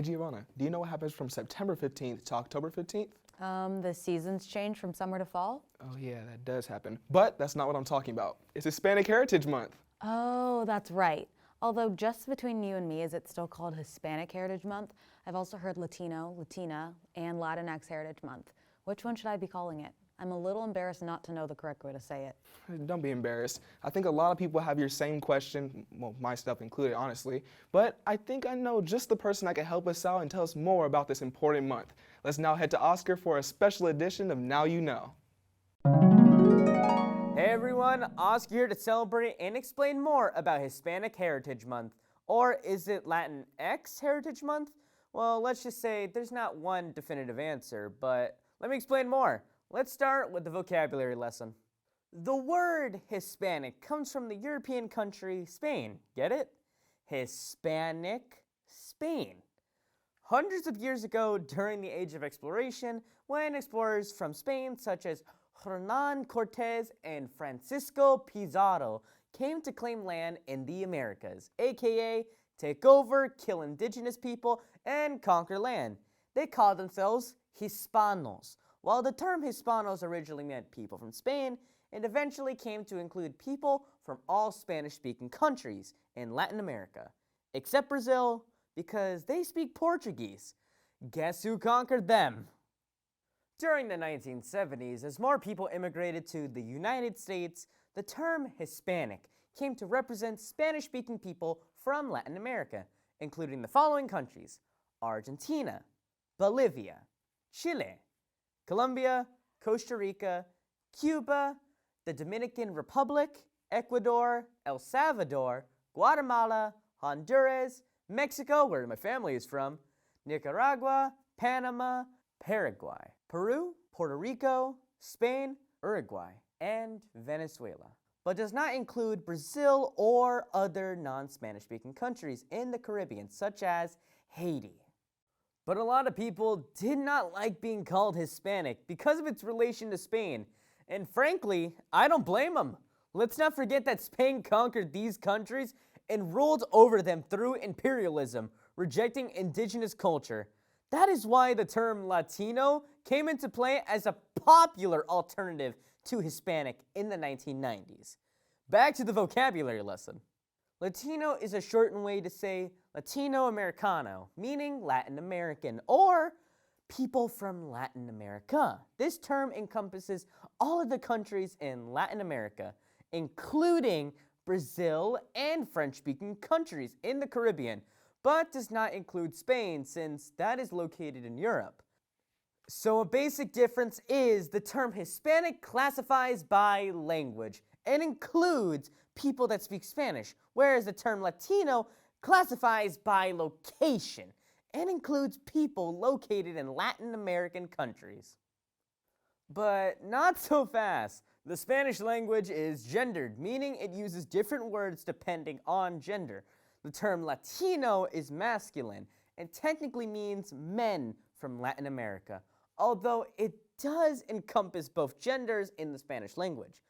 Hey Giovanna, do you know what happens from September 15th to October 15th? The seasons change from summer to fall? Oh yeah, that does happen. But that's not what I'm talking about. It's Hispanic Heritage Month. Oh, that's right. Although just between you and me, is it still called Hispanic Heritage Month? I've also heard Latino, Latina, and Latinx Heritage Month. Which one should I be calling it? I'm a little embarrassed not to know the correct way to say it. Don't be embarrassed. I think a lot of people have your same question, well, myself included, honestly. But I think I know just the person that can help us out and tell us more about this important month. Let's now head to Oscar for a special edition of Now You Know. Hey everyone, Oscar here to celebrate and explain more about Hispanic Heritage Month. Or is it Latinx Heritage Month? Well, let's just say there's not one definitive answer, but let me explain more. Let's start with the vocabulary lesson. The word Hispanic comes from the European country Spain. Get it? Hispanic, Spain. Hundreds of years ago, during the Age of Exploration, when explorers from Spain such as Hernán Cortés and Francisco Pizarro came to claim land in the Americas, aka take over, kill indigenous people, and conquer land. They called themselves Hispanos. While the term Hispanos originally meant people from Spain, it eventually came to include people from all Spanish-speaking countries in Latin America, except Brazil, because they speak Portuguese. Guess who conquered them? During the 1970s, as more people immigrated to the United States, the term Hispanic came to represent Spanish-speaking people from Latin America, including the following countries: Argentina, Bolivia, Chile, Colombia, Costa Rica, Cuba, the Dominican Republic, Ecuador, El Salvador, Guatemala, Honduras, Mexico, where my family is from, Nicaragua, Panama, Paraguay, Peru, Puerto Rico, Spain, Uruguay, and Venezuela, but does not include Brazil or other non-Spanish speaking countries in the Caribbean, such as Haiti. But a lot of people did not like being called Hispanic because of its relation to Spain, and frankly, I don't blame them. Let's not forget that Spain conquered these countries and ruled over them through imperialism, rejecting indigenous culture. That is why the term Latino came into play as a popular alternative to Hispanic in the 1990s. Back to the vocabulary lesson. Latino is a shortened way to say Latino Americano, meaning Latin American, or people from Latin America. This term encompasses all of the countries in Latin America, including Brazil and French-speaking countries in the Caribbean, but does not include Spain since that is located in Europe. So a basic difference is the term Hispanic classifies by language and includes people that speak Spanish, whereas the term Latino classifies by location and includes people located in Latin American countries. But not so fast. The Spanish language is gendered, meaning it uses different words depending on gender. The term Latino is masculine and technically means men from Latin America, although it does encompass both genders in the Spanish language.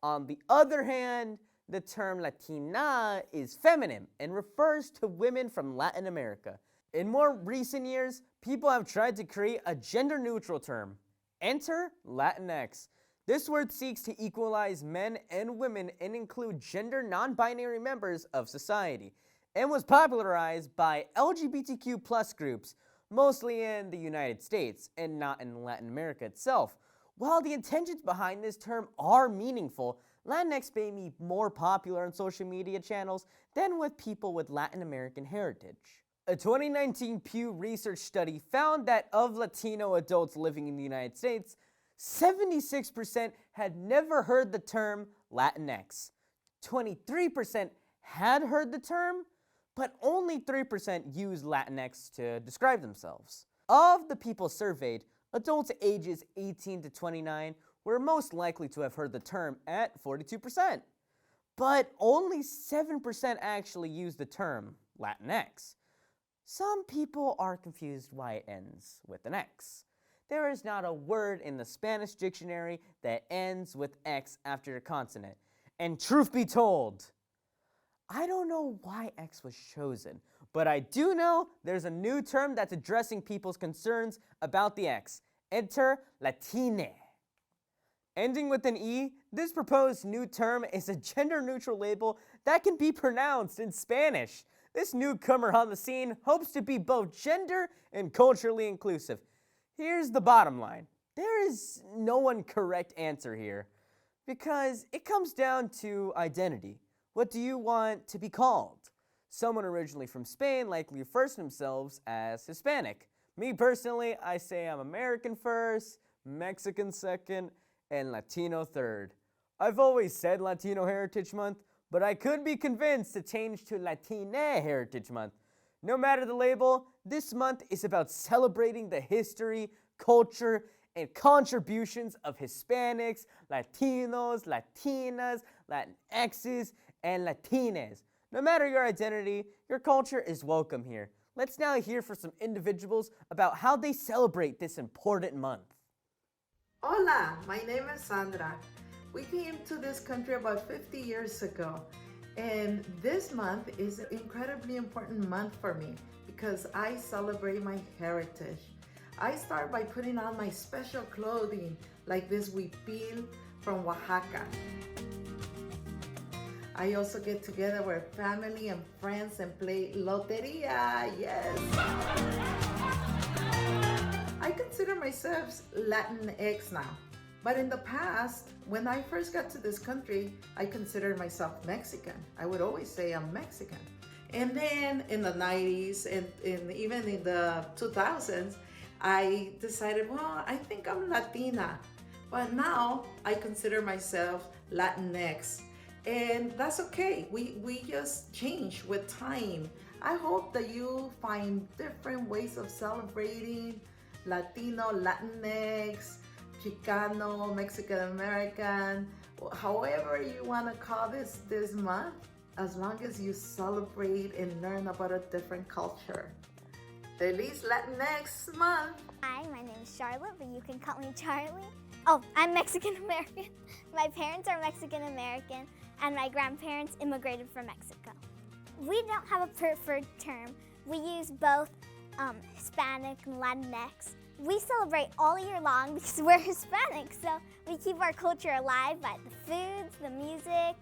On the other hand, the term Latina is feminine and refers to women from Latin America. In more recent years, people have tried to create a gender-neutral term. Enter Latinx. This word seeks to equalize men and women and include gender non-binary members of society, and was popularized by LGBTQ plus groups, mostly in the United States and not in Latin America itself. While the intentions behind this term are meaningful, Latinx may be more popular on social media channels than with people with Latin American heritage. A 2019 Pew Research study found that of Latino adults living in the United States, 76% had never heard the term Latinx. 23% had heard the term, but only 3% used Latinx to describe themselves. Of the people surveyed, adults ages 18 to 29 were most likely to have heard the term at 42%. But only 7% actually used the term Latinx. Some people are confused why it ends with an X. There is not a word in the Spanish dictionary that ends with X after a consonant. And truth be told, I don't know why X was chosen, but I do know there's a new term that's addressing people's concerns about the X. Enter Latine. Ending with an E, this proposed new term is a gender-neutral label that can be pronounced in Spanish. This newcomer on the scene hopes to be both gender and culturally inclusive. Here's the bottom line. There is no one correct answer here, because it comes down to identity. What do you want to be called? Someone originally from Spain likely refers to themselves as Hispanic. Me personally, I say I'm American first, Mexican second, and Latino third. I've always said Latino Heritage Month, but I could be convinced to change to Latina Heritage Month. No matter the label, this month is about celebrating the history, culture, and contributions of Hispanics, Latinos, Latinas, Latinxes, and Latines. No matter your identity, your culture is welcome here. Let's now hear from some individuals about how they celebrate this important month. Hola, my name is Sandra. We came to this country about 50 years ago, and this month is an incredibly important month for me because I celebrate my heritage. I start by putting on my special clothing like this huipil from Oaxaca. I also get together with family and friends and play loteria, yes! I consider myself Latinx now, but in the past, when I first got to this country, I considered myself Mexican. I would always say I'm Mexican. And then in the 90s and even in the 2000s, I decided, well, I think I'm Latina. But now I consider myself Latinx. And that's okay. We just change with time. I hope that you find different ways of celebrating Latino, Latinx, Chicano, Mexican American, however you want to call this month, as long as you celebrate and learn about a different culture. Feliz Latinx month! Hi, my name is Charlotte, but you can call me Charlie. Oh, I'm Mexican American. My parents are Mexican American, and my grandparents immigrated from Mexico. We don't have a preferred term. We use both Hispanic and Latinx. We celebrate all year long because we're Hispanic, so we keep our culture alive by the foods, the music,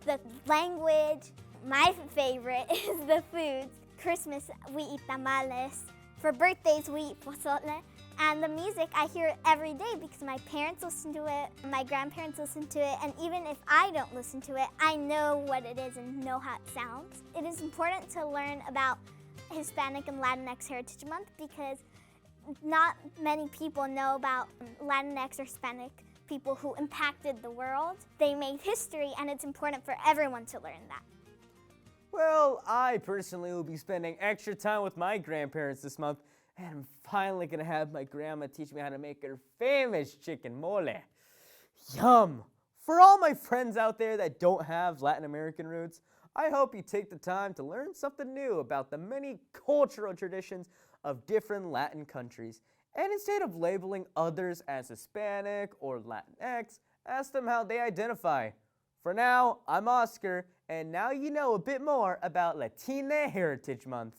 the language. My favorite is the foods. Christmas, we eat tamales. For birthdays, we eat pozole. And the music, I hear it every day because my parents listen to it, my grandparents listen to it, and even if I don't listen to it, I know what it is and know how it sounds. It is important to learn about Hispanic and Latinx Heritage Month because not many people know about Latinx or Hispanic people who impacted the world. They made history, and it's important for everyone to learn that. Well, I personally will be spending extra time with my grandparents this month, and I'm finally gonna have my grandma teach me how to make her famous chicken mole. Yum! For all my friends out there that don't have Latin American roots, I hope you take the time to learn something new about the many cultural traditions of different Latin countries. And instead of labeling others as Hispanic or Latinx, ask them how they identify. For now, I'm Oscar, and now you know a bit more about Latina Heritage Month.